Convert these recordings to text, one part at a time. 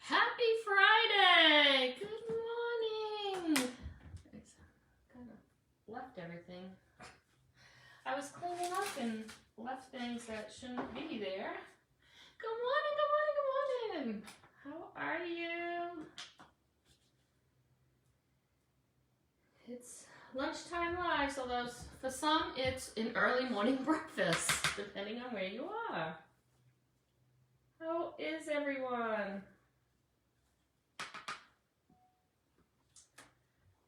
Happy Friday! Good morning! I kind of left everything. I was cleaning up and left things that shouldn't be there. Good morning, good morning, good morning! How are you? It's lunchtime live, although for some it's an early morning breakfast, depending on where you are. How is everyone?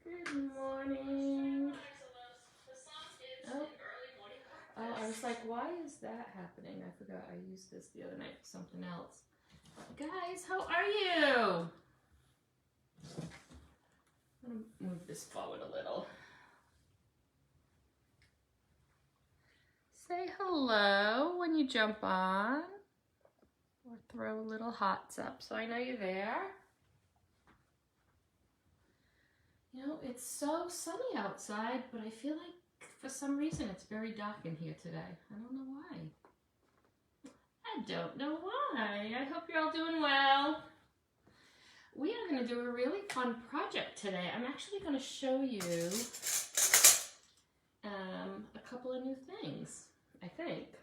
Good morning. Oh, I was like, why is that happening? I forgot I used this the other night for something else. Guys, how are you? I'm going to move this forward a little. Say hello when you jump on. Or throw little hearts up so I know you're there. You know, it's so sunny outside, but I feel like for some reason it's very dark in here today. I don't know why. I don't know why. I hope you're all doing well. We are going to do a really fun project today. I'm actually going to show you a couple of new things, I think.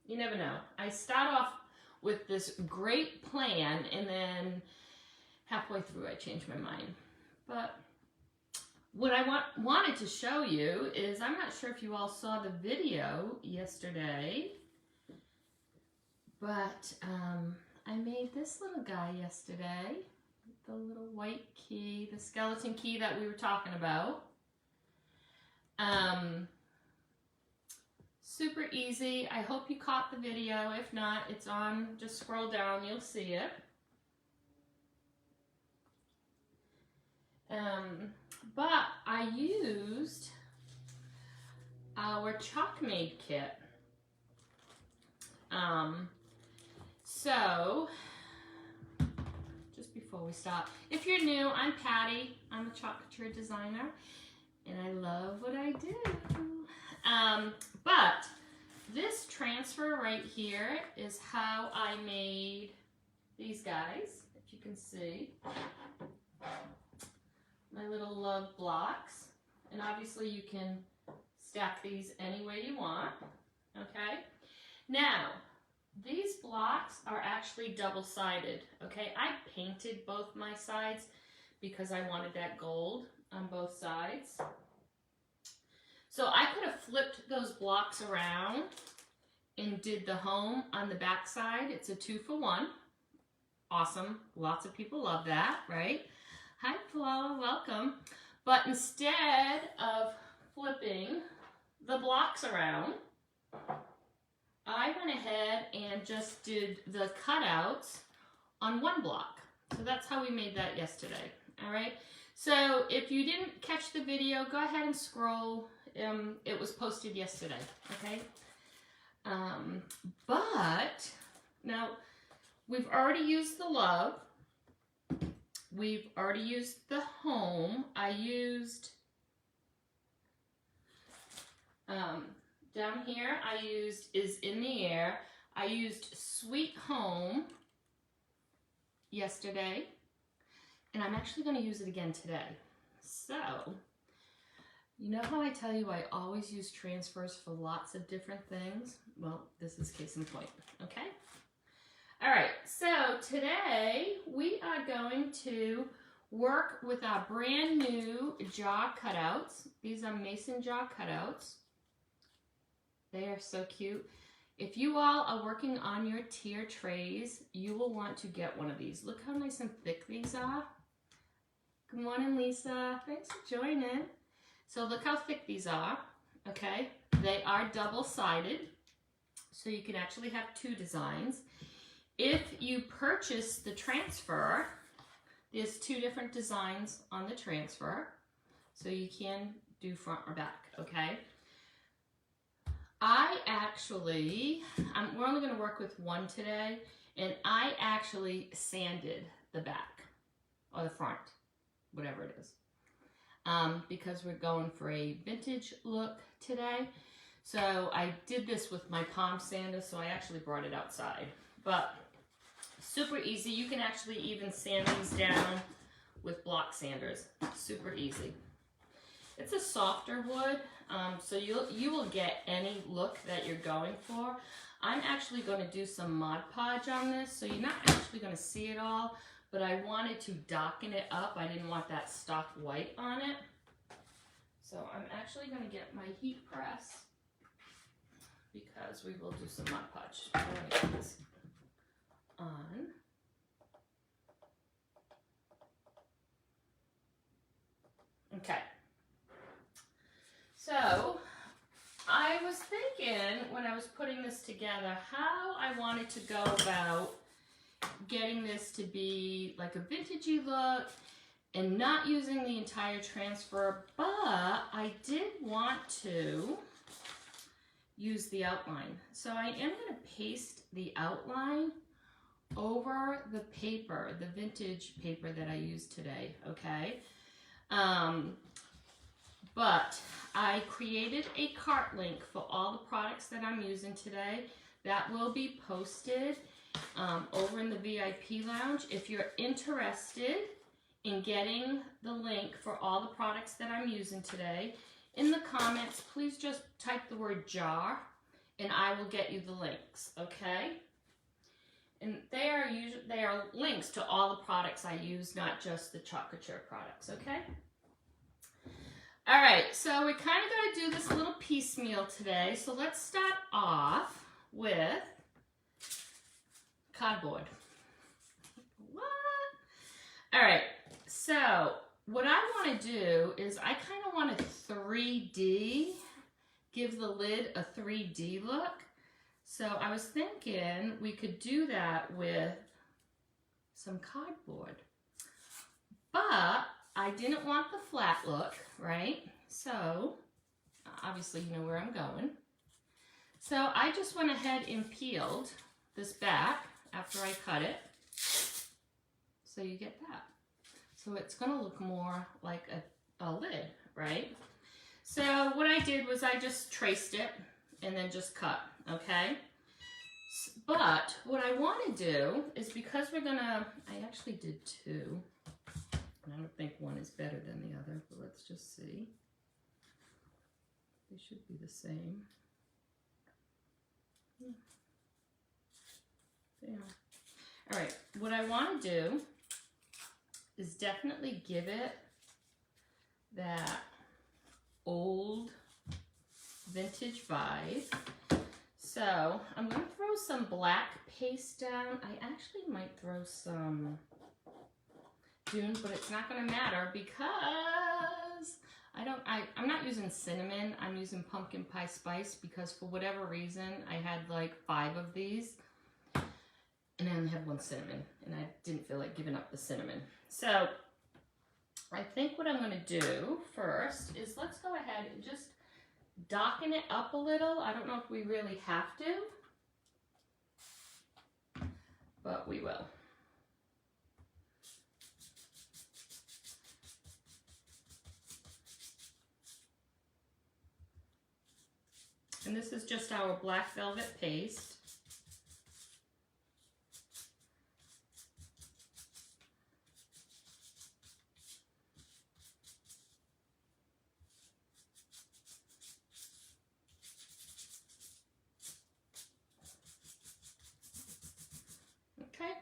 You never know. I start off with this great plan and then halfway through I change my mind. But what I wanted to show you is, I'm not sure if you all saw the video yesterday, but I made this little guy yesterday, the little white key, the skeleton key that we were talking about. Super easy. I hope you caught the video. If not, it's on. Just scroll down, you'll see it. But I used our Chalk Made kit. So, just before we start, if you're new, I'm Patty. I'm a Chalk Couture Designer, and I love what I do. But this transfer right here is how I made these guys, if you can see. My little love blocks, and obviously you can stack these any way you want, okay? Now, these blocks are actually double-sided, okay? I painted both my sides because I wanted that gold on both sides. So I could have flipped those blocks around and did the home on the back side. It's a 2-for-1. Awesome. Lots of people love that, right? Hi, Paula, welcome. But instead of flipping the blocks around, I went ahead and just did the cutouts on one block. So that's how we made that yesterday, all right? So if you didn't catch the video, go ahead and scroll. It was posted yesterday, okay? But now we've already used the love. We've already used the home. I used, down here, I used Is in the Air. I used Sweet Home yesterday, and I'm actually going to use it again today. So, you know how I tell you I always use transfers for lots of different things? Well, this is case in point, okay? All right, so today we are going to work with our brand new jar cutouts. These are mason jar cutouts. They are so cute. If you all are working on your tier trays, you will want to get one of these. Look how nice and thick these are. Good morning, Lisa. Thanks for joining. So look how thick these are, okay? They are double-sided, so you can actually have two designs. If you purchase the transfer, there's two different designs on the transfer, so you can do front or back, okay? We're only going to work with one today, and I actually sanded the back, or the front, whatever it is, because we're going for a vintage look today. So I did this with my palm sander, so I actually brought it outside. But Super easy. You can actually even sand these down with block sanders. Super easy. It's a softer wood, so you will get any look that you're going for. I'm actually going to do some Mod Podge on this, so you're not actually going to see it all, but I wanted to darken it up. I didn't want that stock white on it. So I'm actually going to get my heat press because we will do some Mod Podge. I'm going to get this on. Okay. So I was thinking when I was putting this together how I wanted to go about getting this to be like a vintagey look and not using the entire transfer, but I did want to use the outline. So I am going to paste the outline over the paper, the vintage paper that I used today, okay? But I created a cart link for all the products that I'm using today. That will be posted over in the VIP lounge. If you're interested in getting the link for all the products that I'm using today, in the comments, please just type the word jar and I will get you the links, okay? And they are links to all the products I use, not just the Chalk Couture products, okay? All right, so we kind of got to do this a little piecemeal today. So let's start off with cardboard. What? All right, so what I want to do is I kind of want to 3D, give the lid a 3D look. So I was thinking we could do that with some cardboard. But I didn't want the flat look, right? So, obviously you know where I'm going. So I just went ahead and peeled this back after I cut it. So you get that. So it's gonna look more like a lid, right? So what I did was I just traced it and then just cut, okay? But what I wanna do is because we're gonna, I actually did two. I don't think one is better than the other, but let's just see. They should be the same. Yeah. All right, what I want to do is definitely give it that old vintage vibe. So I'm going to throw some black paste down. I actually might throw some Dune, but it's not going to matter because I'm not using cinnamon. I'm using pumpkin pie spice because for whatever reason I had like 5 of these and I only had 1 cinnamon and I didn't feel like giving up the cinnamon. So I think what I'm going to do first is let's go ahead and just darken it up a little. I don't know if we really have to, but we will. And this is just our black velvet paste. Okay.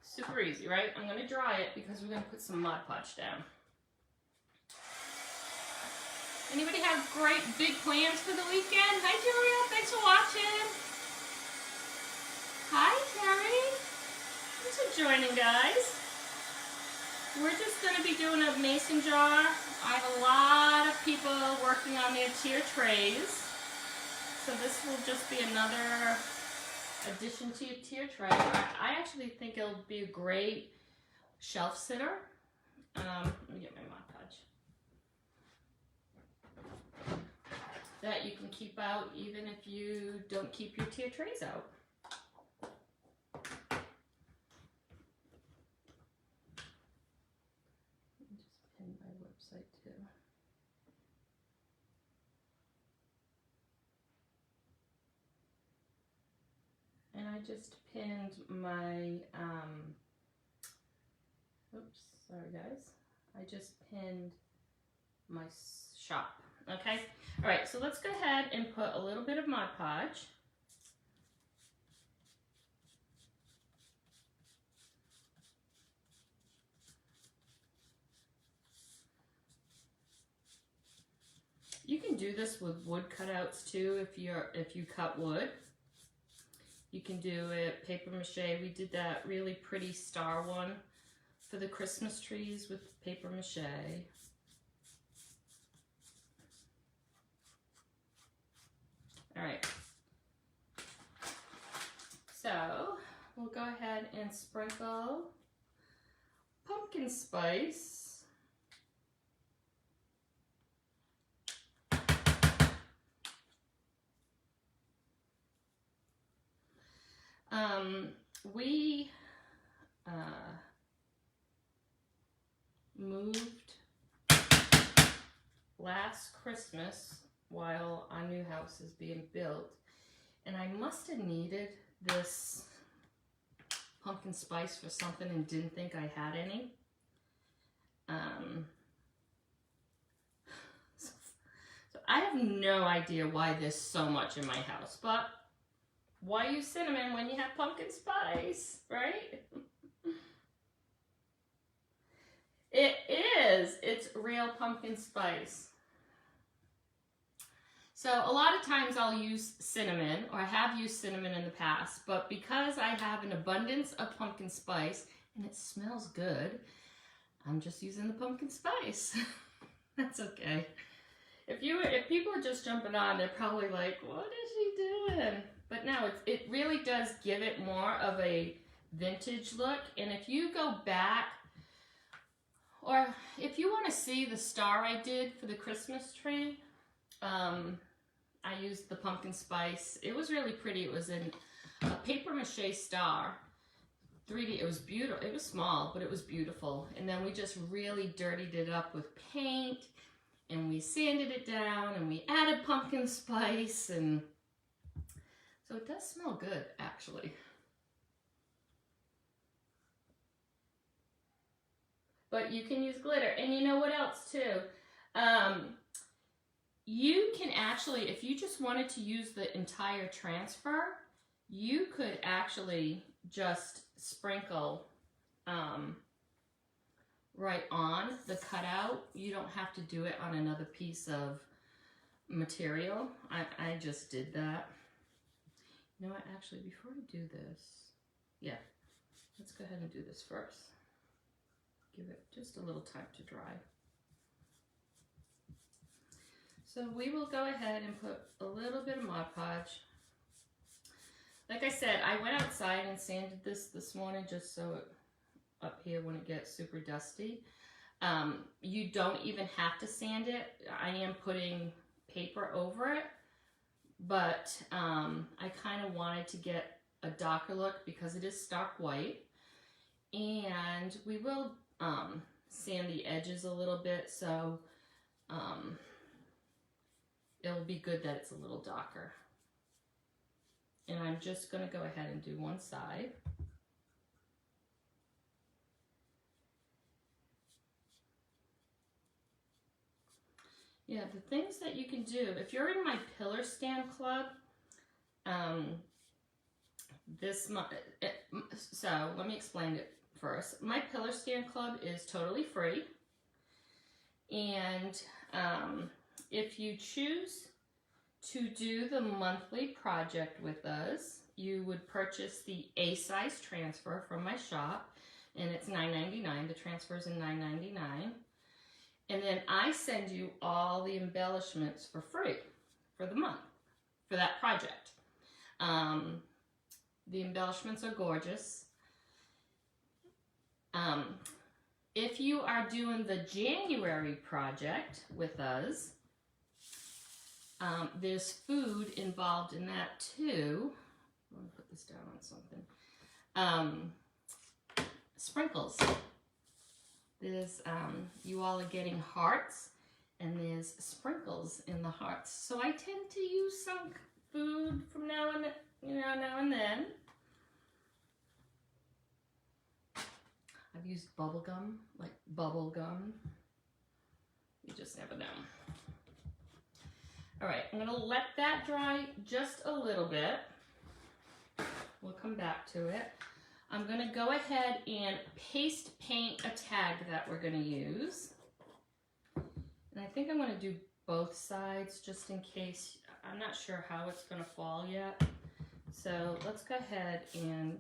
Super easy, right? I'm going to dry it because we're going to put some Mod Podge down. Anybody have great big plans for the weekend? Hi, Julia. Thanks for watching. Hi, Terry. Thanks for joining, guys. We're just going to be doing a mason jar. I have a lot of people working on their tier trays. So this will just be another addition to your tier tray. I actually think it'll be a great shelf sitter. Let me get my Mod Podge. That you can keep out even if you don't keep your tier trays out. Just pin my website too. And I just pinned my, oops, sorry guys. I just pinned my shop, okay? All right, so let's go ahead and put a little bit of Mod Podge. You can do this with wood cutouts too if you cut wood. You can do it paper mache. We did that really pretty star one for the Christmas trees with paper mache. All right. So we'll go ahead and sprinkle pumpkin spice. We moved last Christmas while our new house is being built, and I must have needed this pumpkin spice for something and didn't think I had any. So I have no idea why there's so much in my house, but why use cinnamon when you have pumpkin spice, right? It is. It's real pumpkin spice. So a lot of times I'll use cinnamon, or I have used cinnamon in the past, but because I have an abundance of pumpkin spice and it smells good, I'm just using the pumpkin spice. That's okay. If people are just jumping on, they're probably like, what is she doing? But no, it really does give it more of a vintage look. And if you go back, or if you want to see the star I did for the Christmas tree, I used the pumpkin spice. It was really pretty. It was in a paper mache star, 3D. It was beautiful. It was small, but it was beautiful. And then we just really dirtied it up with paint, and we sanded it down, and we added pumpkin spice, and so it does smell good, actually. But you can use glitter. And you know what else, too? You can actually, if you just wanted to use the entire transfer, you could actually just sprinkle right on the cutout. You don't have to do it on another piece of material. I just did that. You know what, actually, before I do this, yeah, let's go ahead and do this first. Give it just a little time to dry. So we will go ahead and put a little bit of Mod Podge. Like I said, I went outside and sanded this morning just so it, up here when it gets super dusty. You don't even have to sand it. I am putting paper over it. But I kind of wanted to get a darker look because it is stark white. And we will sand the edges a little bit, so it'll be good that it's a little darker. And I'm just going to go ahead and do one side. Yeah, the things that you can do, if you're in my pillar stand club, so let me explain it first. My pillar stand club is totally free, and if you choose to do the monthly project with us, you would purchase the A size transfer from my shop, and it's $9.99. The transfer's in $9.99. And then I send you all the embellishments for free for the month, for that project. The embellishments are gorgeous. If you are doing the January project with us, there's food involved in that too. I'm going to put this down on something. Sprinkles. There's, you all are getting hearts, and there's sprinkles in the hearts. So I tend to use some food from now and then. I've used bubble gum, like bubble gum. You just never know. All right, I'm gonna let that dry just a little bit. We'll come back to it. I'm gonna go ahead and paste paint a tag that we're gonna use. And I think I'm gonna do both sides just in case. I'm not sure how it's gonna fall yet. So let's go ahead and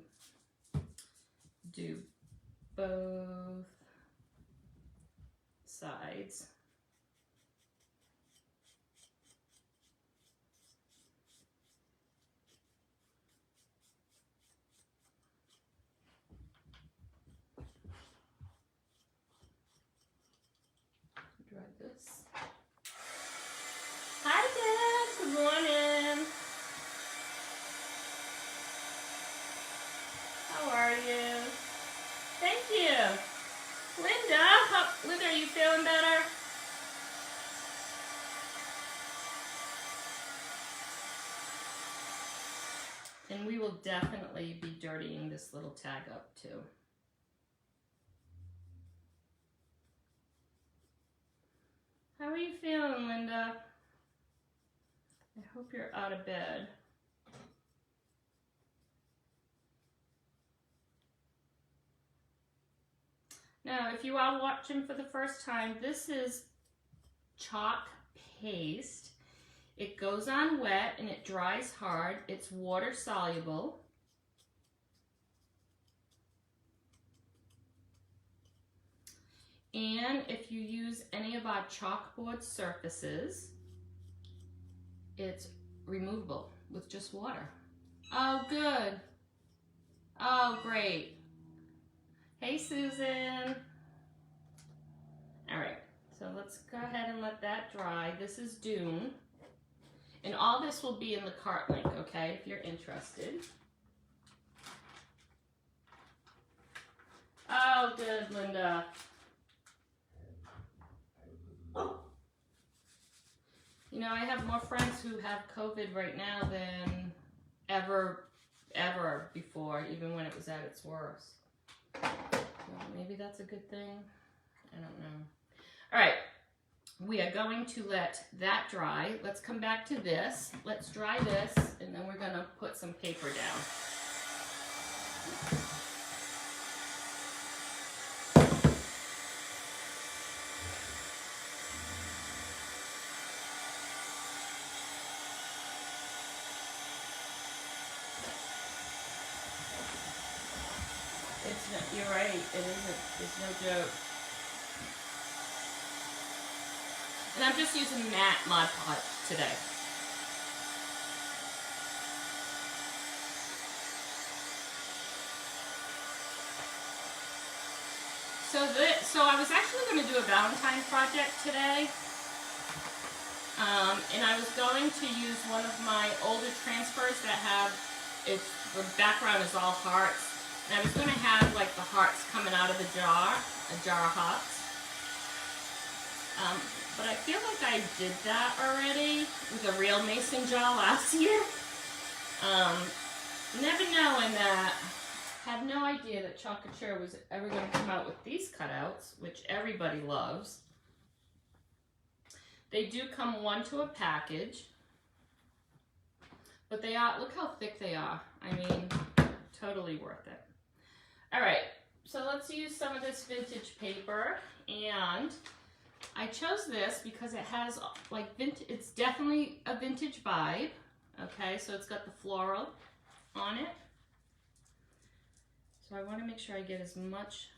do both sides. Dry this. Hi Dad, good morning. How are you? Thank you. Linda, are you feeling better? And we will definitely be dirtying this little tag up too. How are you feeling, Linda? I hope you're out of bed. Now, if you are watching for the first time, this is chalk paste. It goes on wet and it dries hard. It's water soluble. And if you use any of our chalkboard surfaces, it's removable with just water. Oh, good. Oh, great. Hey, Susan. All right, so let's go ahead and let that dry. This is Dune. And all this will be in the cart link, okay, if you're interested. Oh, good, Linda. You know, I have more friends who have COVID right now than ever before, even when it was at its worst. Well, maybe that's a good thing. I don't know. All right, we are going to let that dry. Let's come back to this. Let's dry this, and then we're gonna put some paper down. You're right, it isn't, it's no joke. And I'm just using matte Mod Podge today. So I was actually going to do a Valentine project today. And I was going to use one of my older transfers that have, the background is all hearts. And I was going to have like the hearts coming out of the jar, a jar of hearts. But I feel like I did that already with a real mason jar last year. Never knowing that, had no idea that Chalk Couture was ever going to come out with these cutouts, which everybody loves. They do come one to a package, but they are, look how thick they are. I mean, totally worth it. All right, so let's use some of this vintage paper, and I chose this because it has like vintage, it's definitely a vintage vibe. Okay, so it's got the floral on it. So I want to make sure I get as much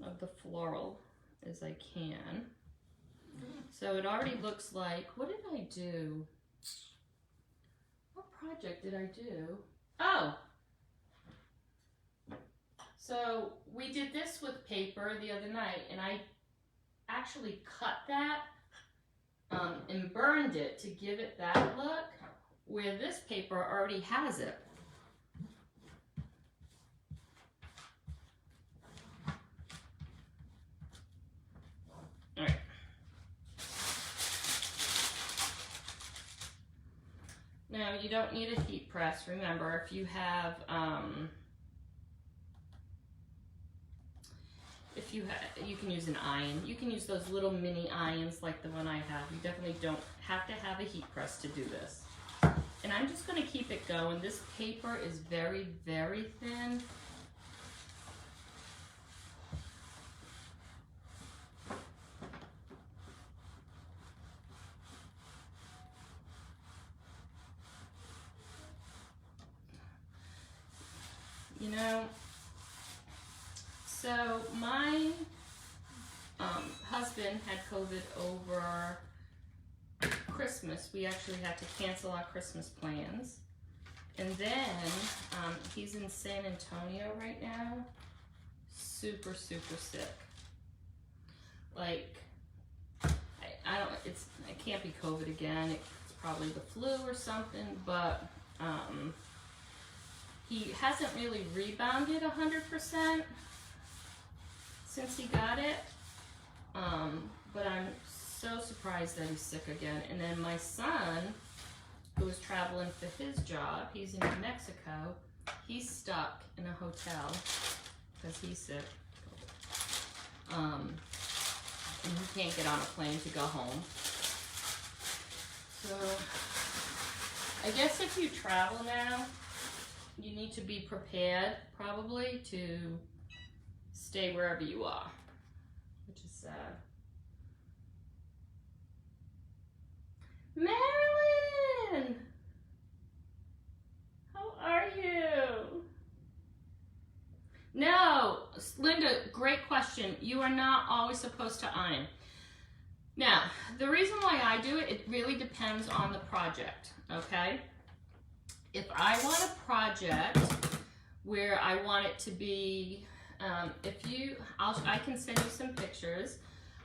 of the floral as I can. So it already looks like, what did I do? What project did I do? Oh! So we did this with paper the other night, and I actually cut that and burned it to give it that look, where this paper already has it. All right. Now you don't need a heat press. Remember, if you have you can use an iron. You can use those little mini irons like the one I have. You definitely don't have to have a heat press to do this. And I'm just going to keep it going. This paper is very, very thin. You know, so my husband had COVID over Christmas. We actually had to cancel our Christmas plans. And then he's in San Antonio right now, super, super sick. Like, it can't be COVID again. It's probably the flu or something, but he hasn't really rebounded 100% since he got it. But I'm so surprised that he's sick again. And then my son, who was traveling for his job, he's in New Mexico, he's stuck in a hotel because he's sick. And he can't get on a plane to go home. So I guess if you travel now, you need to be prepared probably to stay wherever you are, which is sad. Marilyn! How are you? No, Linda, great question. You are not always supposed to iron. Now, the reason why I do it, it really depends on the project, okay? If I want a project where I want it to be, I can send you some pictures.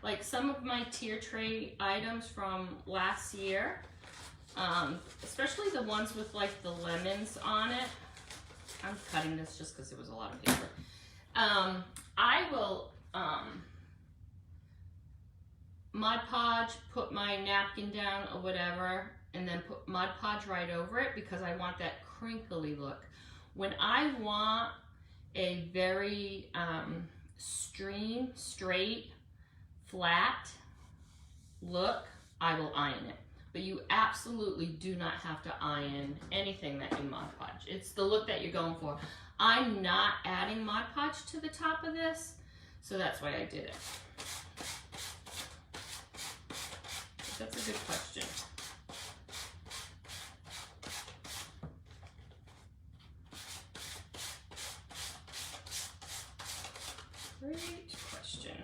Like some of my tier tray items from last year, especially the ones with like the lemons on it. I'm cutting this just because it was a lot of paper. I will Mod Podge, put my napkin down or whatever, and then put Mod Podge right over it because I want that crinkly look. When I want a very straight, flat look, I will iron it. But you absolutely do not have to iron anything that you Mod Podge. It's the look that you're going for. I'm not adding Mod Podge to the top of this, so that's why I did it. That's a good question. Great question.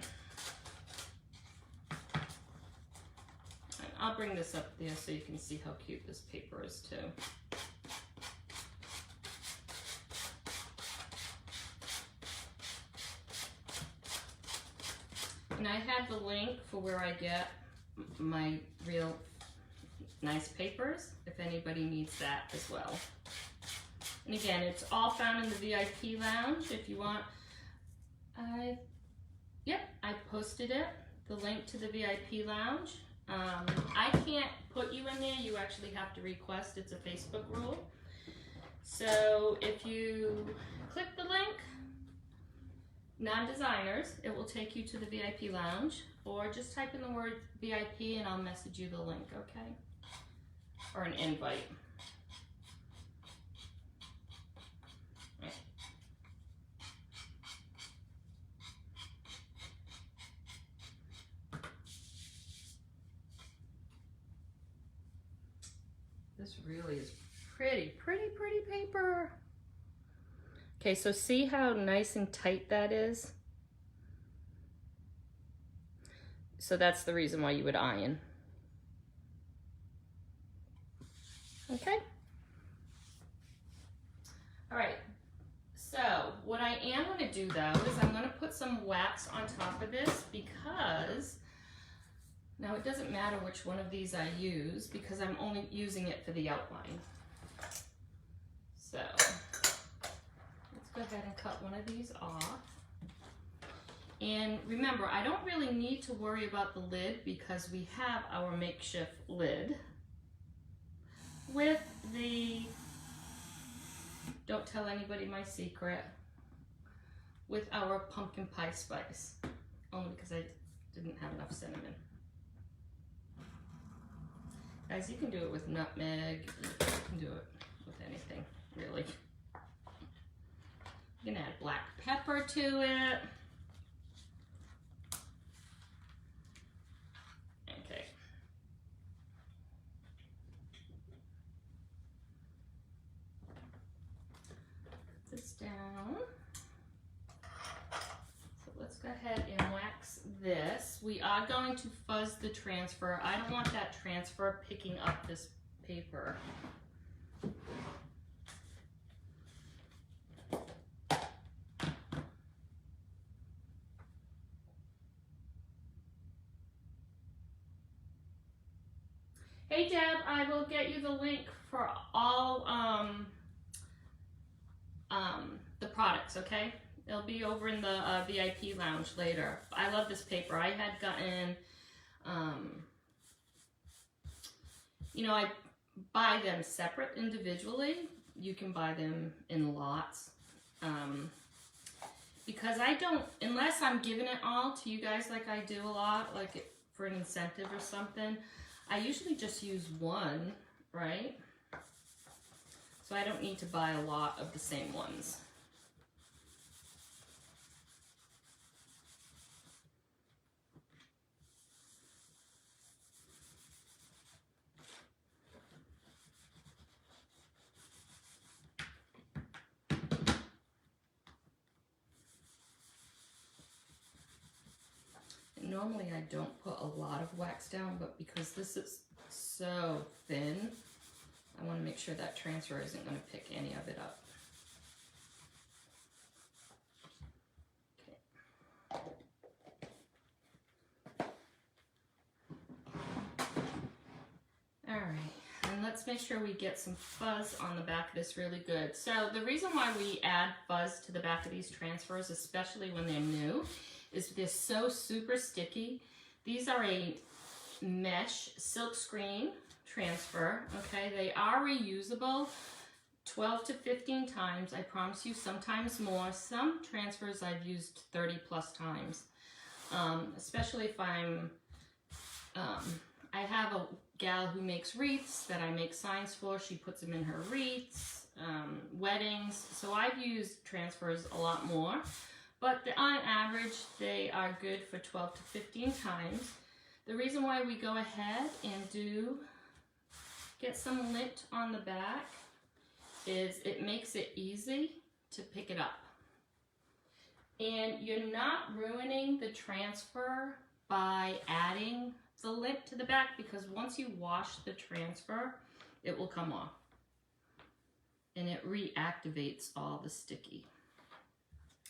And I'll bring this up there so you can see how cute this paper is too. And I have the link for where I get my real nice papers, if anybody needs that as well. And again, it's all found in the VIP lounge if you want. I posted it, the link to the VIP lounge. I can't put you in there, you actually have to request, it's a Facebook rule. So if you click the link, non-designers, it will take you to the VIP lounge, or just type in the word VIP and I'll message you the link, okay? Or an invite. This really is pretty paper. Okay, so see how nice and tight that is? So that's the reason why you would iron. Okay? All right, so what I am gonna do though is I'm gonna put some wax on top of this because now it doesn't matter which one of these I use because I'm only using it for the outline. So let's go ahead and cut one of these off. And remember, I don't really need to worry about the lid because we have our makeshift lid with the, don't tell anybody my secret, with our pumpkin pie spice. only because I didn't have enough cinnamon. Guys, you can do it with nutmeg, you can do it with anything, really. You can add black pepper to it. Okay. Put this down. So let's go ahead and wax this. We are going to fuzz the transfer. I don't want that transfer picking up this paper. Hey Deb, I will get you the link for all the products, okay? It'll be over in the VIP lounge later. I love this paper. I had gotten, you know, I buy them separate individually. You can buy them in lots. Because I don't, unless I'm giving it all to you guys like I do a lot, like for an incentive or something, I usually just use one, right? So I don't need to buy a lot of the same ones. And normally I don't put a lot of wax down, but because this is so thin, I want to make sure that transfer isn't going to pick any of it up. Okay. All right, and let's make sure we get some fuzz on the back of this really good. So the reason why we add fuzz to the back of these transfers, especially when they're new, is they're so super sticky. These are a mesh silk screen transfer, okay? They are reusable 12 to 15 times. I promise you, sometimes more. Some transfers I've used 30 plus times, especially if I have a gal who makes wreaths that I make signs for. She puts them in her wreaths, weddings. So I've used transfers a lot more, but on average, they are good for 12 to 15 times. The reason why we go ahead and get some lint on the back is it makes it easy to pick it up. And you're not ruining the transfer by adding the lint to the back, because once you wash the transfer, it will come off. And it reactivates all the sticky.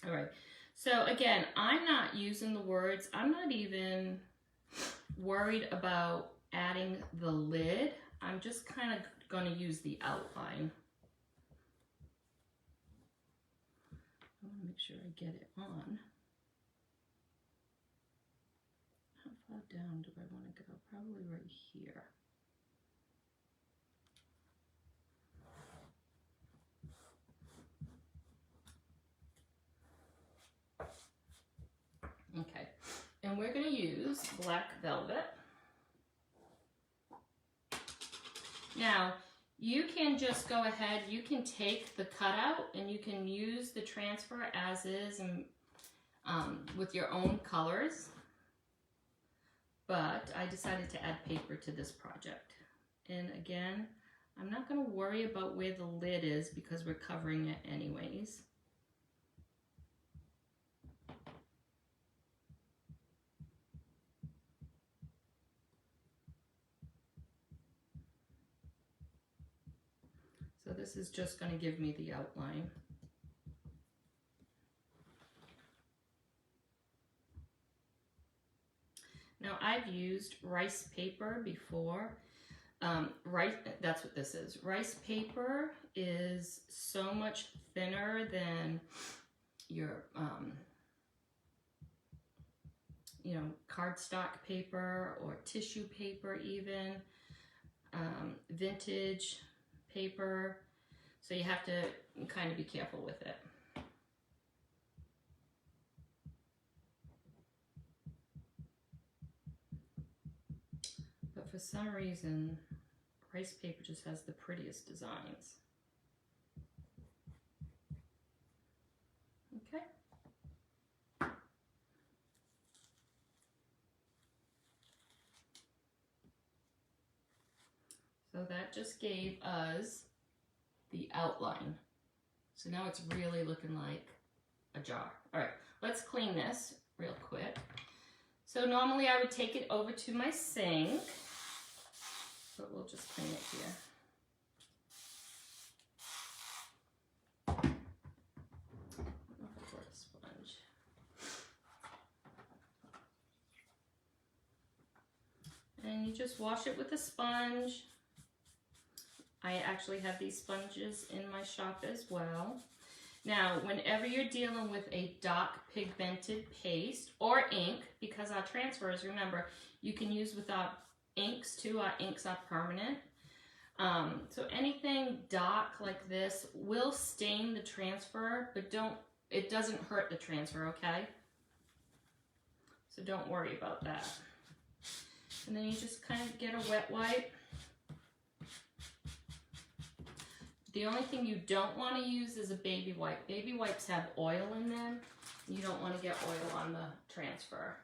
All right, so again, I'm not using the words. I'm not even worried about adding the lid. I'm just kind of going to use the outline. I want to make sure I get it on. How far down do I want to go? Probably right here. Okay, and we're going to use black velvet. Now, you can just go ahead, you can take the cutout and you can use the transfer as is and with your own colors. But I decided to add paper to this project. And again, I'm not going to worry about where the lid is because we're covering it anyways. So this is just going to give me the outline. Now I've used rice paper before. That's what this is. Rice paper is so much thinner than your, you know, cardstock paper or tissue paper even, vintage paper. So you have to kind of be careful with it. for some reason, rice paper just has the prettiest designs. Okay. So that just gave us the outline. So now it's really looking like a jar. All right, let's clean this real quick. So normally I would take it over to my sink, but we'll just clean it here. For a sponge. And you just wash it with a sponge. I actually have these sponges in my shop as well. Now, whenever you're dealing with a dark pigmented paste or ink, because our transfers, remember, you can use without inks too. Our inks are permanent. So anything dark like this will stain the transfer, but it doesn't hurt the transfer, okay? So don't worry about that. And then you just kind of get a wet wipe. The only thing you don't want to use is a baby wipe. Baby wipes have oil in them. You don't want to get oil on the transfer.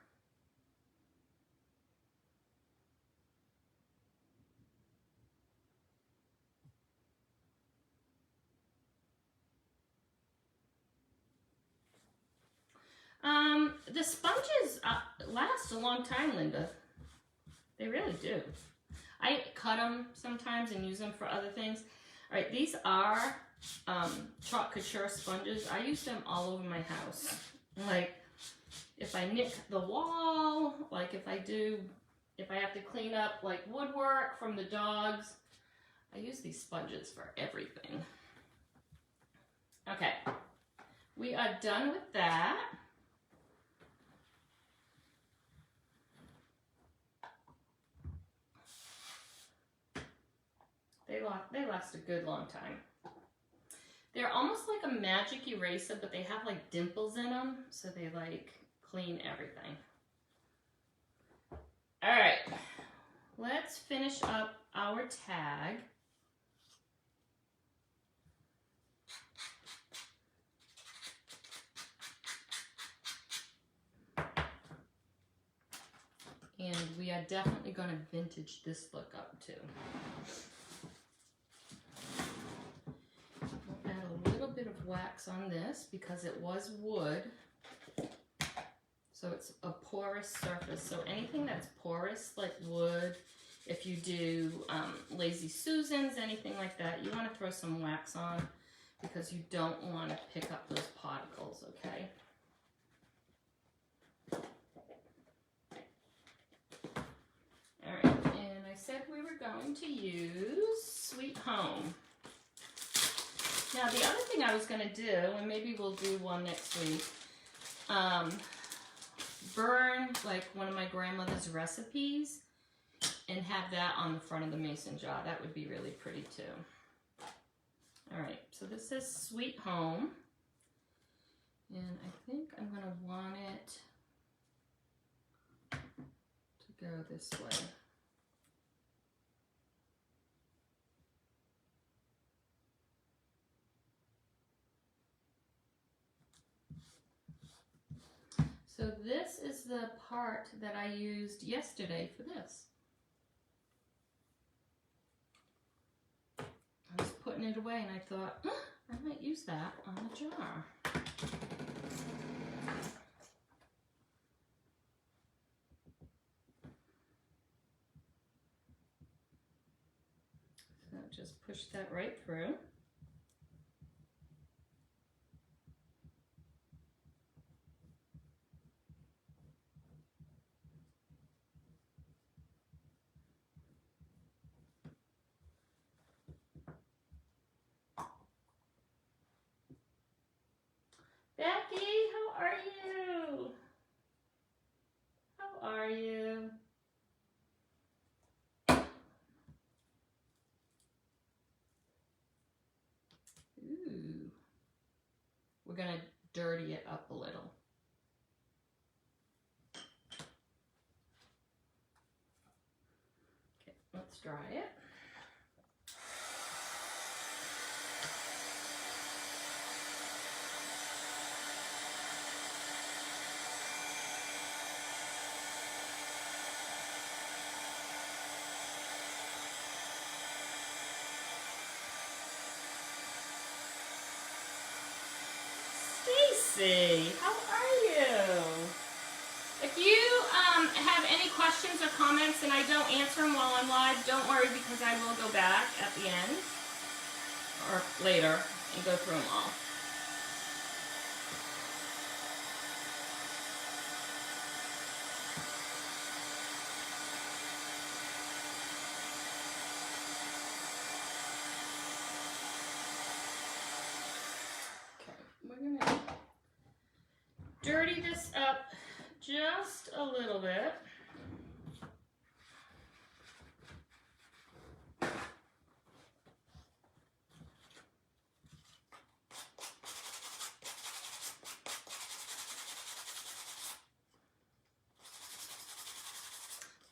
The sponges last a long time, Linda. They really do. I cut them sometimes and use them for other things. All right, these are Chalk Couture sponges. I use them all over my house. Like, if I nick the wall, like if I have to clean up like woodwork from the dogs, I use these sponges for everything. Okay, we are done with that. They last a good long time. They're almost like a magic eraser, but they have like dimples in them, so they like clean everything. All right, let's finish up our tag. And we are definitely going to vintage this look up too. We'll add a little bit of wax on this because it was wood. So it's a porous surface. So anything that's porous like wood, if you do Lazy Susans, anything like that, you want to throw some wax on because you don't want to pick up those particles, okay? Alright, and I said we were going to use Sweet Home. Now the other thing I was going to do, and maybe we'll do one next week, burn like one of my grandmother's recipes and have that on the front of the mason jar. That would be really pretty too. Alright, so this is Sweet Home. And I think I'm going to want it to go this way. So this is the part that I used yesterday for this. I was putting it away and I thought, oh, I might use that on the jar. So just push that right through. Becky, how are you? How are you? Ooh. We're going to dirty it up a little. Okay, dry it. Stacy, how are you? If you have any questions or comments and I don't answer them while I'm live, don't worry, because I will go back at the end or later and go through them all. We're gonna dirty this up just a little bit.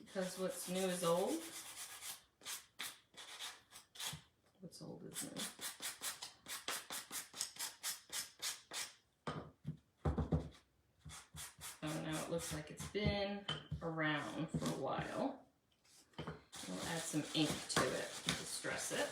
Because what's new is old. What's old is new. Looks like it's been around for a while. We'll add some ink to it to stress it.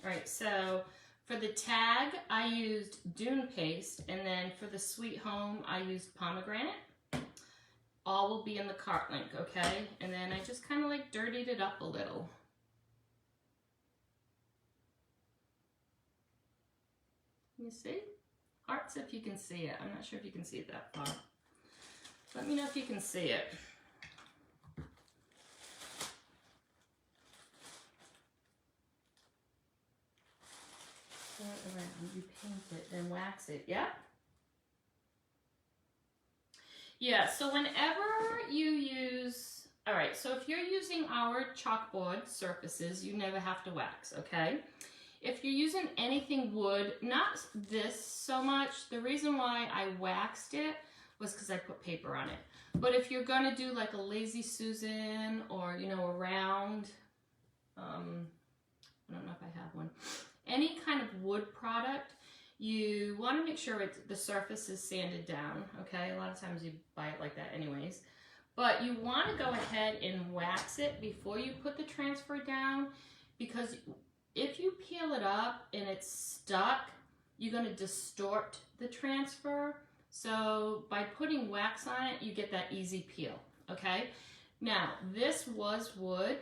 All right, so for the tag, I used Dune Paste, and then for the Sweet Home, I used Pomegranate. All will be in the cart link, okay? And then I just kind of like dirtied it up a little. You see? Hearts if you can see it. I'm not sure if you can see it that far. Let me know if you can see it. Around, you paint it, then wax it. Yeah? Yeah, so whenever you use, all right, so if you're using our chalkboard surfaces, you never have to wax, okay? If you're using anything wood, not this so much, the reason why I waxed it was because I put paper on it. But if you're gonna do like a Lazy Susan or, you know, a round, I don't know if I have one, any kind of wood product, you want to make sure the surface is sanded down, okay? A lot of times you buy it like that anyways. But you want to go ahead and wax it before you put the transfer down, because if you peel it up and it's stuck, you're going to distort the transfer. So by putting wax on it, you get that easy peel, okay? Now, this was wood.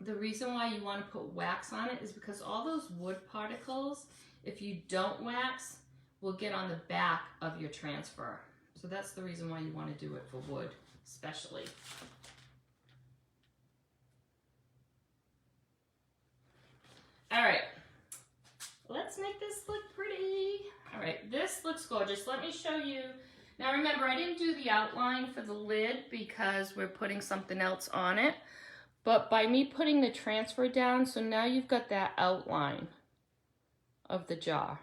The reason why you want to put wax on it is because all those wood particles, if you don't wax, will get on the back of your transfer. So that's the reason why you want to do it for wood, especially. All right, let's make this look pretty. All right, this looks gorgeous. Let me show you. Now remember, I didn't do the outline for the lid because we're putting something else on it. But by me putting the transfer down, so now you've got that outline of the jar.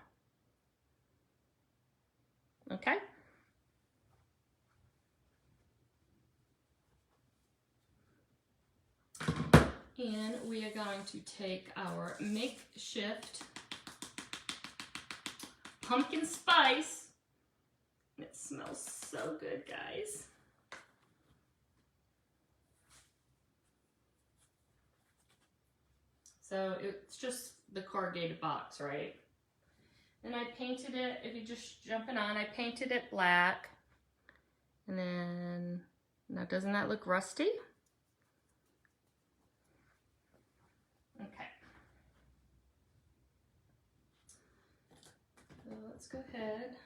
Okay? And we are going to take our makeshift pumpkin spice. It smells so good, guys. So it's just the corrugated box, right? And I painted it, if you're just jumping on, I painted it black. And then, now doesn't that look rusty? let's go ahead.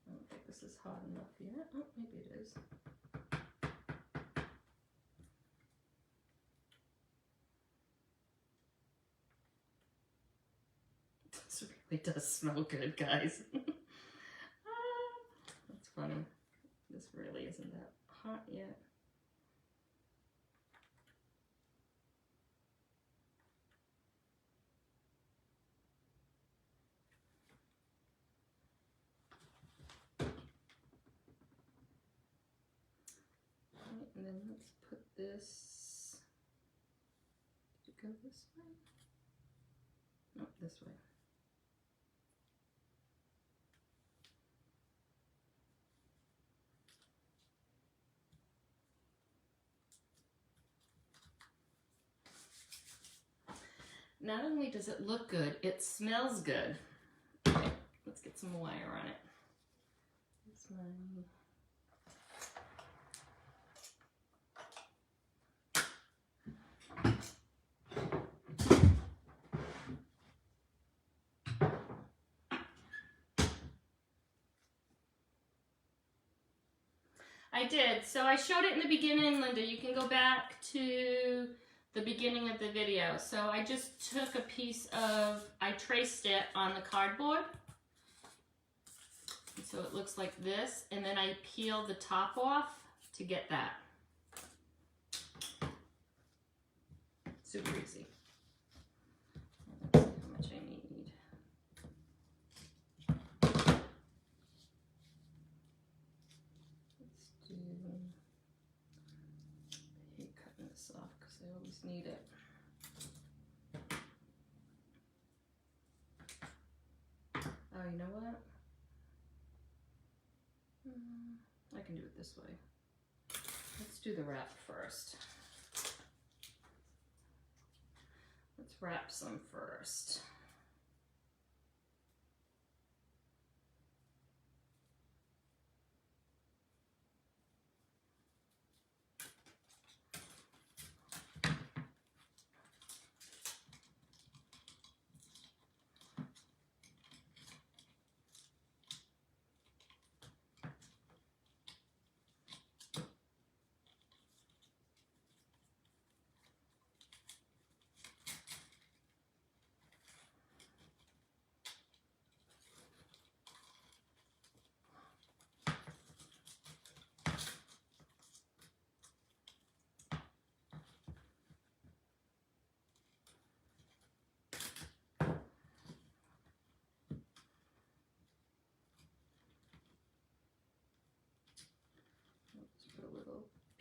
I don't think this is hot enough yet. Oh, maybe it is. This really does smell good, guys. That's funny. This really isn't that hot yet. Right, and then let's put this. Did it go this way? No, this way. Not only does it look good, it smells good. Okay, let's get some wire on it. Here's my... I did. So I showed it in the beginning, Linda. You can go back to the beginning of the video. So I just took a piece of, I traced it on the cardboard. And so it looks like this. And then I peeled the top off to get that. Super easy. Let's see how much I need. Off because I always need it. Oh, you know what? I can do it this way. Let's do the wrap first. Let's wrap some first.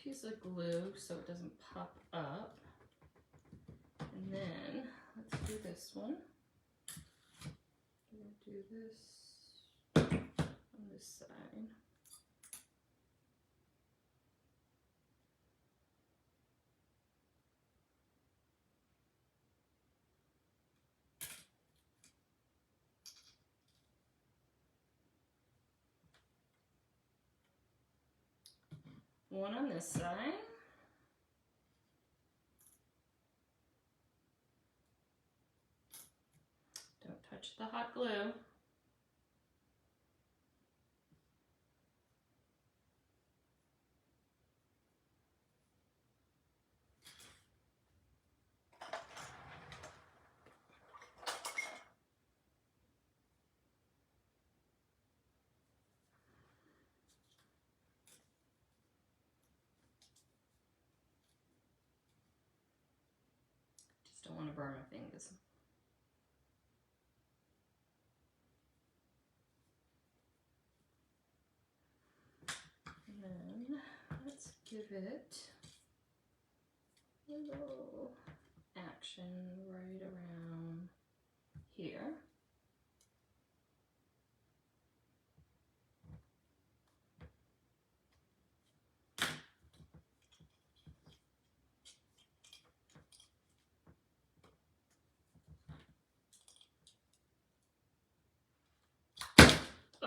Piece of glue so it doesn't pop up. And then let's do this one. I'm going to do this on this side. One on this side. Don't touch the hot glue. Don't want to burn my fingers. And then let's give it a little action right around here.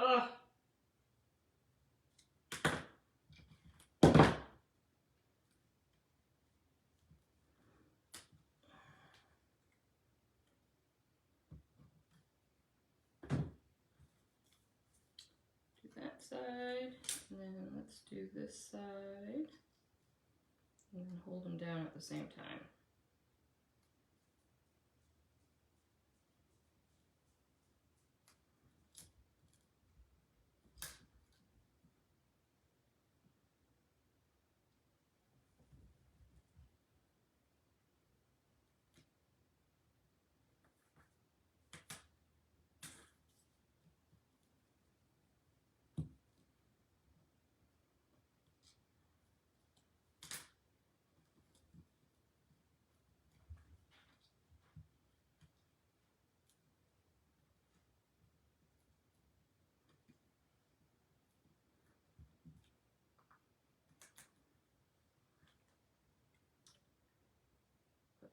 Ugh. side, and then let's do this side, and then hold them down at the same time.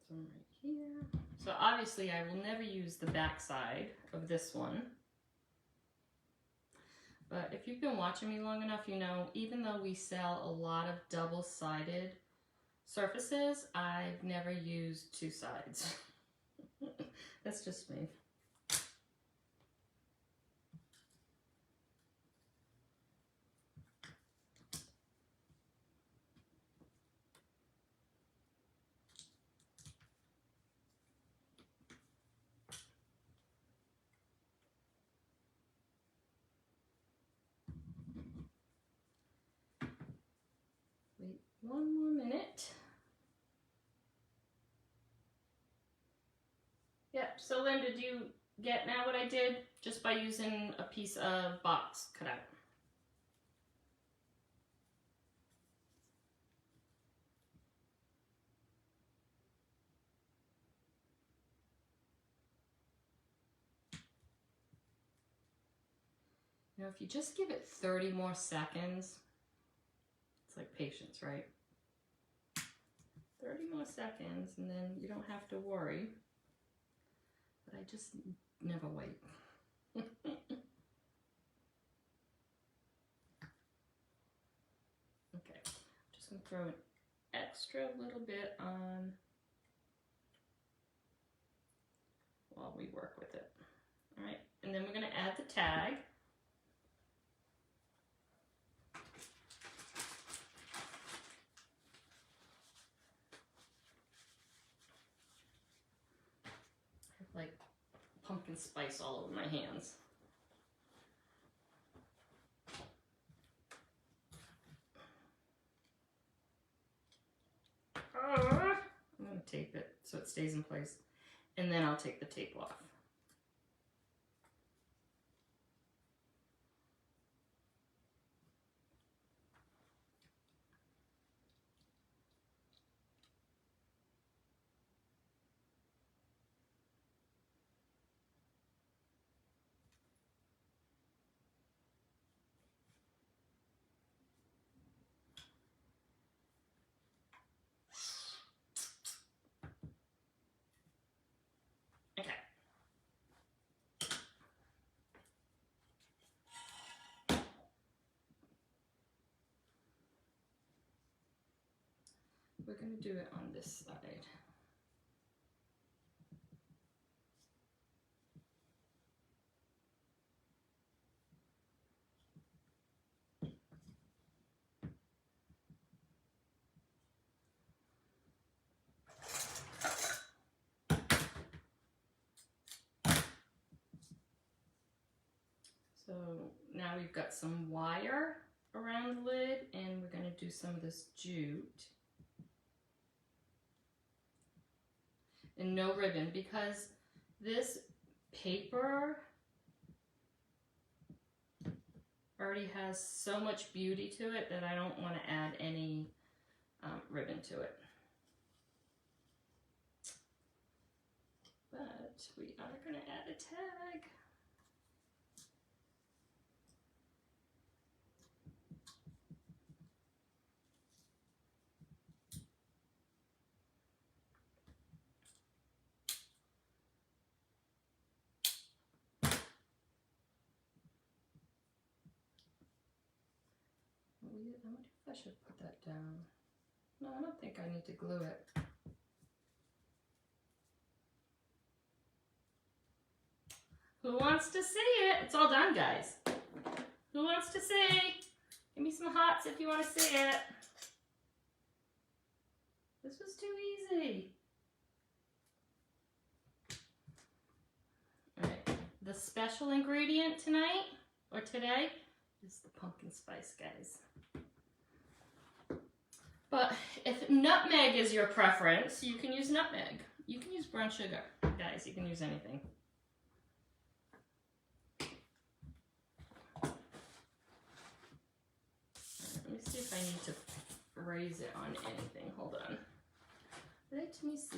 Some right here. So obviously I will never use the back side of this one. But if you've been watching me long enough, you know, even though we sell a lot of double-sided surfaces, I've never used two sides. That's just me. Wait one more minute. Yep, so Lynn, did you get now what I did just by using a piece of box cutout? You know, if you just give it 30 more seconds, it's like patience, right? 30 more seconds and then you don't have to worry. But I just never wait. Okay, I'm just going to throw an extra little bit on while we work with it. All right, and then we're going to add the tag. Like pumpkin spice all over my hands. I'm going to tape it so it stays in place, and then I'll take the tape off. We're going to do it on this side. So now we've got some wire around the lid, and we're going to do some of this jute. And no ribbon, because this paper already has so much beauty to it that I don't want to add any ribbon to it. But we are going to add a tag. I wonder if I should put that down. No, I don't think I need to glue it. Who wants to see it? It's all done, guys. Who wants to see? Give me some hearts if you want to see it. This was too easy. All right, the special ingredient tonight, or today, is the pumpkin spice, guys. But if nutmeg is your preference, you can use nutmeg. You can use brown sugar, guys. You can use anything. Let me see if I need to raise it on anything. Hold on. Let me see.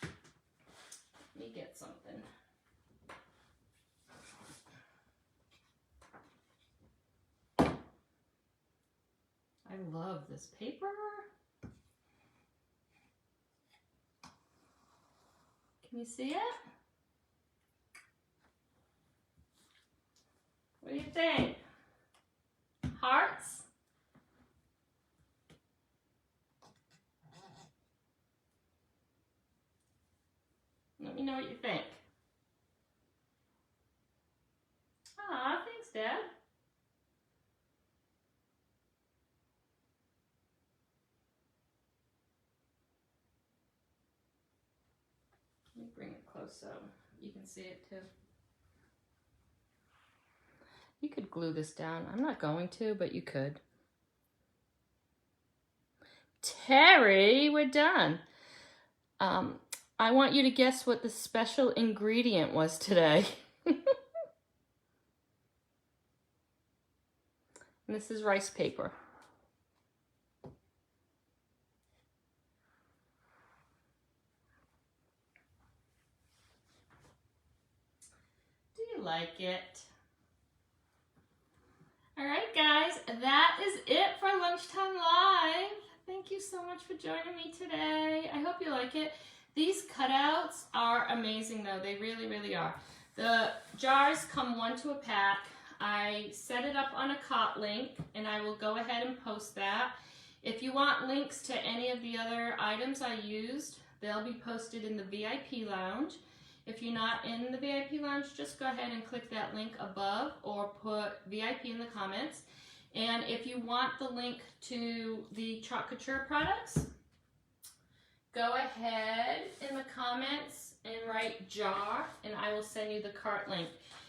Let me get something. I love this paper. Can you see it? What do you think? Hearts? Let me know what you think. Aw, thanks, Dad. Let me bring it close so you can see it too. You could glue this down. I'm not going to, but you could. Terry, we're done. I want you to guess what the special ingredient was today. And this is rice paper. Do you like it? All right, guys, that is it for Lunchtime Live. Thank you so much for joining me today. I hope you like it. These cutouts are amazing, though. They really, really are. The jars come 1 to a pack. I set it up on a cart link, and I will go ahead and post that. If you want links to any of the other items I used, they'll be posted in the VIP lounge. If you're not in the VIP lounge, just go ahead and click that link above or put VIP in the comments. And if you want the link to the Chalk Couture products, go ahead in the comments and write jar, and I will send you the cart link.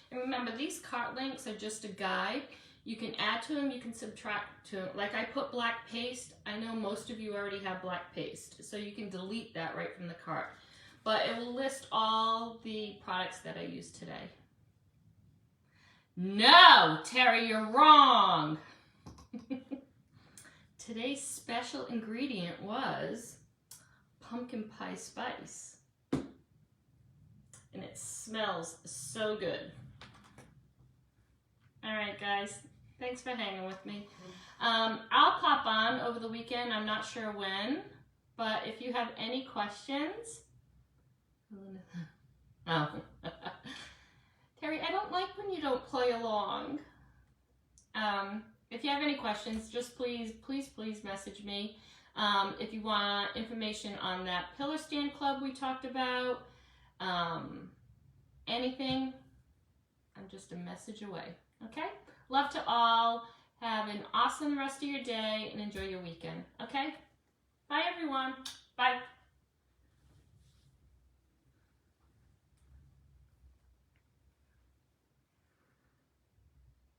And remember, these cart links are just a guide. You can add to them, you can subtract to them. Like I put black paste. I know most of you already have black paste, so you can delete that right from the cart. But it will list all the products that I used today. No, Terry, you're wrong. Today's special ingredient was pumpkin pie spice. And it smells so good. All right, guys. Thanks for hanging with me. I'll pop on over the weekend. I'm not sure when. But if you have any questions... Oh. Terry, I don't like when you don't play along. If you have any questions, just please message me. If you want information on that pillar stand club we talked about, anything, I'm just a message away. Okay? Love to all. Have an awesome rest of your day and enjoy your weekend. Okay? Bye, everyone. Bye.